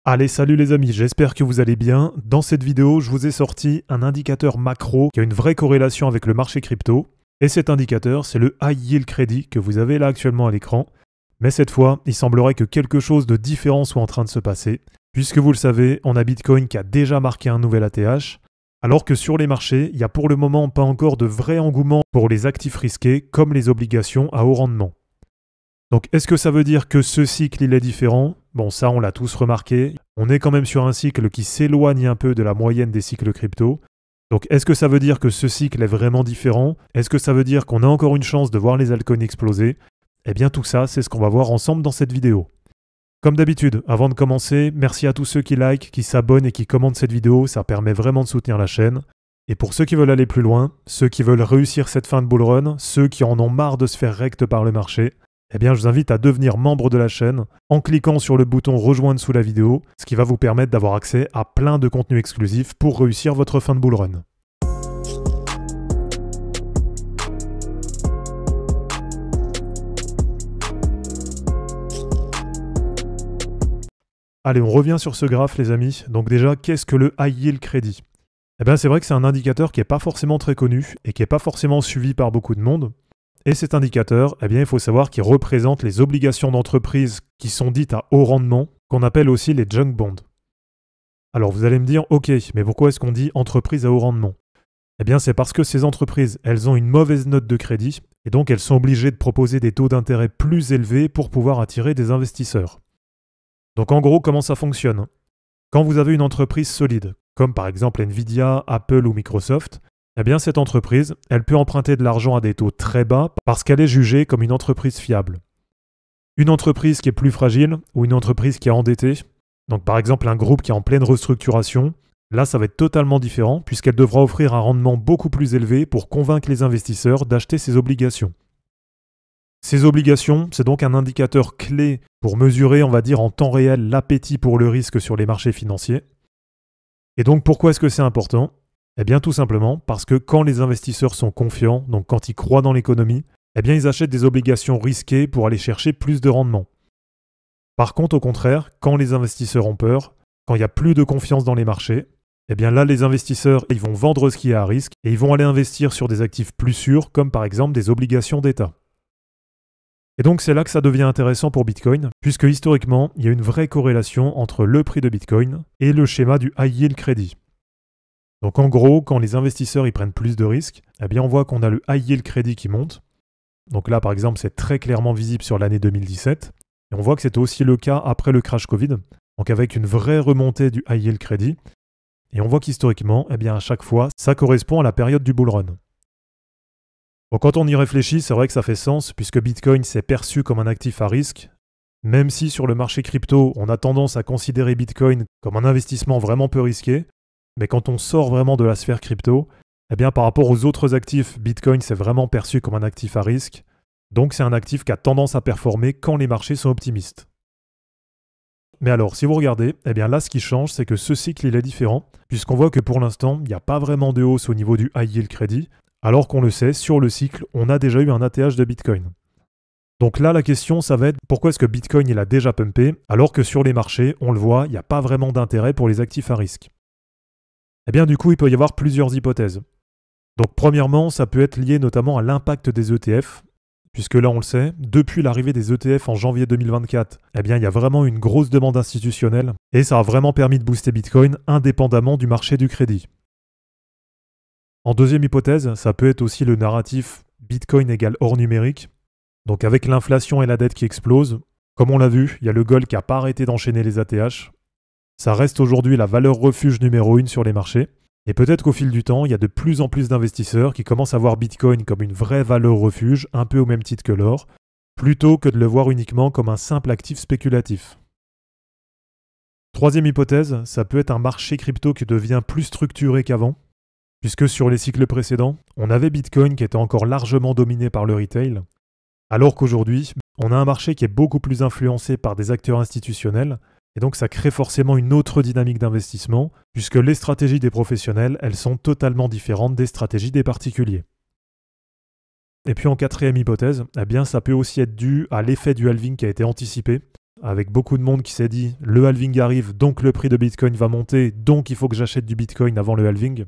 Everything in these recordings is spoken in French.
Allez, salut les amis, j'espère que vous allez bien. Dans cette vidéo, je vous ai sorti un indicateur macro qui a une vraie corrélation avec le marché crypto. Et cet indicateur, c'est le High Yield Credit que vous avez là actuellement à l'écran. Mais cette fois, il semblerait que quelque chose de différent soit en train de se passer. Puisque vous le savez, on a Bitcoin qui a déjà marqué un nouvel ATH. Alors que sur les marchés, il n'y a pour le moment pas encore de vrai engouement pour les actifs risqués comme les obligations à haut rendement. Donc est-ce que ça veut dire que ce cycle il est différent? Bon, ça on l'a tous remarqué. On est quand même sur un cycle qui s'éloigne un peu de la moyenne des cycles crypto. Donc est-ce que ça veut dire que ce cycle est vraiment différent? Est-ce que ça veut dire qu'on a encore une chance de voir les altcoins exploser? Eh bien tout ça, c'est ce qu'on va voir ensemble dans cette vidéo. Comme d'habitude, avant de commencer, merci à tous ceux qui likent, qui s'abonnent et qui commentent cette vidéo, ça permet vraiment de soutenir la chaîne. Et pour ceux qui veulent aller plus loin, ceux qui veulent réussir cette fin de bull run, ceux qui en ont marre de se faire recte par le marché, eh bien je vous invite à devenir membre de la chaîne en cliquant sur le bouton rejoindre sous la vidéo, ce qui va vous permettre d'avoir accès à plein de contenus exclusifs pour réussir votre fin de bull run. Allez, on revient sur ce graphe les amis. Donc déjà, qu'est-ce que le High Yield Credit? Eh bien c'est vrai que c'est un indicateur qui n'est pas forcément très connu et qui n'est pas forcément suivi par beaucoup de monde. Et cet indicateur, eh bien, il faut savoir qu'il représente les obligations d'entreprise qui sont dites à haut rendement, qu'on appelle aussi les junk bonds. Alors vous allez me dire, ok, mais pourquoi est-ce qu'on dit entreprise à haut rendement? Eh bien c'est parce que ces entreprises, elles ont une mauvaise note de crédit, et donc elles sont obligées de proposer des taux d'intérêt plus élevés pour pouvoir attirer des investisseurs. Donc en gros, comment ça fonctionne? Quand vous avez une entreprise solide, comme par exemple Nvidia, Apple ou Microsoft, eh bien cette entreprise, elle peut emprunter de l'argent à des taux très bas parce qu'elle est jugée comme une entreprise fiable. Une entreprise qui est plus fragile ou une entreprise qui est endettée, donc par exemple un groupe qui est en pleine restructuration, là ça va être totalement différent puisqu'elle devra offrir un rendement beaucoup plus élevé pour convaincre les investisseurs d'acheter ses obligations. Ces obligations, c'est donc un indicateur clé pour mesurer, on va dire en temps réel, l'appétit pour le risque sur les marchés financiers. Et donc pourquoi est-ce que c'est important? Eh bien tout simplement parce que quand les investisseurs sont confiants, donc quand ils croient dans l'économie, eh bien ils achètent des obligations risquées pour aller chercher plus de rendement. Par contre, au contraire, quand les investisseurs ont peur, quand il n'y a plus de confiance dans les marchés, eh bien là les investisseurs ils vont vendre ce qui est à risque et ils vont aller investir sur des actifs plus sûrs comme par exemple des obligations d'État. Et donc c'est là que ça devient intéressant pour Bitcoin, puisque historiquement, il y a une vraie corrélation entre le prix de Bitcoin et le schéma du High Yield Credit. Donc en gros, quand les investisseurs ils prennent plus de risques, eh bien on voit qu'on a le High Yield Credit qui monte. Donc là par exemple c'est très clairement visible sur l'année 2017. Et on voit que c'était aussi le cas après le crash Covid, donc avec une vraie remontée du High Yield Credit. Et on voit qu'historiquement, eh bien à chaque fois, ça correspond à la période du bull run. Bon, quand on y réfléchit, c'est vrai que ça fait sens, puisque Bitcoin s'est perçu comme un actif à risque, même si sur le marché crypto, on a tendance à considérer Bitcoin comme un investissement vraiment peu risqué. Mais quand on sort vraiment de la sphère crypto, eh bien par rapport aux autres actifs, Bitcoin s'est vraiment perçu comme un actif à risque. Donc c'est un actif qui a tendance à performer quand les marchés sont optimistes. Mais alors, si vous regardez, eh bien là ce qui change, c'est que ce cycle il est différent, puisqu'on voit que pour l'instant, il n'y a pas vraiment de hausse au niveau du High Yield Credit, alors qu'on le sait, sur le cycle, on a déjà eu un ATH de Bitcoin. Donc là, la question, ça va être pourquoi est-ce que Bitcoin il a déjà pumpé, alors que sur les marchés, on le voit, il n'y a pas vraiment d'intérêt pour les actifs à risque. Eh bien du coup, il peut y avoir plusieurs hypothèses. Donc premièrement, ça peut être lié notamment à l'impact des ETF, puisque là on le sait, depuis l'arrivée des ETF en janvier 2024, eh bien il y a vraiment une grosse demande institutionnelle, et ça a vraiment permis de booster Bitcoin indépendamment du marché du crédit. En deuxième hypothèse, ça peut être aussi le narratif Bitcoin égale or numérique, donc avec l'inflation et la dette qui explosent, comme on l'a vu, il y a le gold qui n'a pas arrêté d'enchaîner les ATH. Ça reste aujourd'hui la valeur refuge numéro 1 sur les marchés. Et peut-être qu'au fil du temps, il y a de plus en plus d'investisseurs qui commencent à voir Bitcoin comme une vraie valeur refuge, un peu au même titre que l'or, plutôt que de le voir uniquement comme un simple actif spéculatif. Troisième hypothèse, ça peut être un marché crypto qui devient plus structuré qu'avant, puisque sur les cycles précédents, on avait Bitcoin qui était encore largement dominé par le retail, alors qu'aujourd'hui, on a un marché qui est beaucoup plus influencé par des acteurs institutionnels. Et donc ça crée forcément une autre dynamique d'investissement, puisque les stratégies des professionnels, elles sont totalement différentes des stratégies des particuliers. Et puis en quatrième hypothèse, eh bien ça peut aussi être dû à l'effet du halving qui a été anticipé, avec beaucoup de monde qui s'est dit le halving arrive, donc le prix de Bitcoin va monter, donc il faut que j'achète du Bitcoin avant le halving.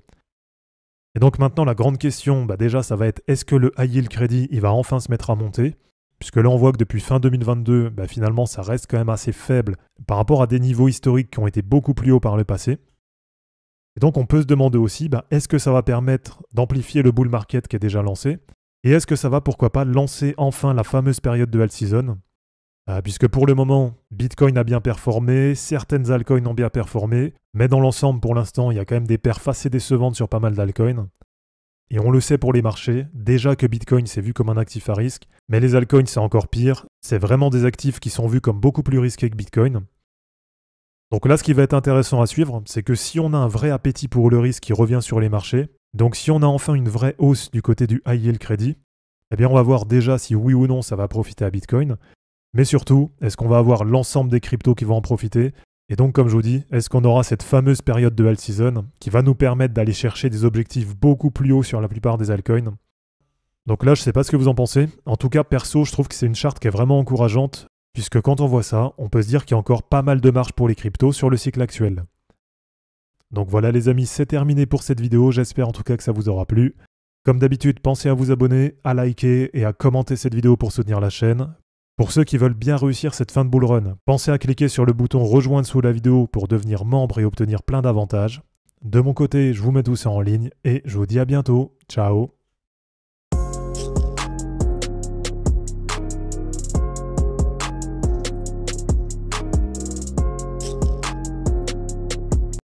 Et donc maintenant la grande question, déjà ça va être est-ce que le high yield credit il va enfin se mettre à monter? Puisque là on voit que depuis fin 2022, finalement ça reste quand même assez faible par rapport à des niveaux historiques qui ont été beaucoup plus hauts par le passé. Et donc on peut se demander aussi, est-ce que ça va permettre d'amplifier le bull market qui est déjà lancé? Et est-ce que ça va pourquoi pas lancer enfin la fameuse période de alt season? Puisque pour le moment, Bitcoin a bien performé, certaines altcoins ont bien performé, mais dans l'ensemble pour l'instant il y a quand même des perfs assez décevantes sur pas mal d'altcoins. Et on le sait pour les marchés, déjà que Bitcoin c'est vu comme un actif à risque, mais les altcoins c'est encore pire, c'est vraiment des actifs qui sont vus comme beaucoup plus risqués que Bitcoin. Donc là, ce qui va être intéressant à suivre, c'est que si on a un vrai appétit pour le risque qui revient sur les marchés, donc si on a enfin une vraie hausse du côté du high yield credit, on va voir déjà si oui ou non ça va profiter à Bitcoin, mais surtout, est-ce qu'on va avoir l'ensemble des cryptos qui vont en profiter? Et donc, comme je vous dis, est-ce qu'on aura cette fameuse période de alt season qui va nous permettre d'aller chercher des objectifs beaucoup plus hauts sur la plupart des altcoins? Donc là, je ne sais pas ce que vous en pensez. En tout cas, perso, je trouve que c'est une charte qui est vraiment encourageante, puisque quand on voit ça, on peut se dire qu'il y a encore pas mal de marge pour les cryptos sur le cycle actuel. Donc voilà les amis, c'est terminé pour cette vidéo, j'espère en tout cas que ça vous aura plu. Comme d'habitude, pensez à vous abonner, à liker et à commenter cette vidéo pour soutenir la chaîne. Pour ceux qui veulent bien réussir cette fin de bull run, pensez à cliquer sur le bouton rejoindre sous la vidéo pour devenir membre et obtenir plein d'avantages. De mon côté, je vous mets tout ça en ligne et je vous dis à bientôt. Ciao!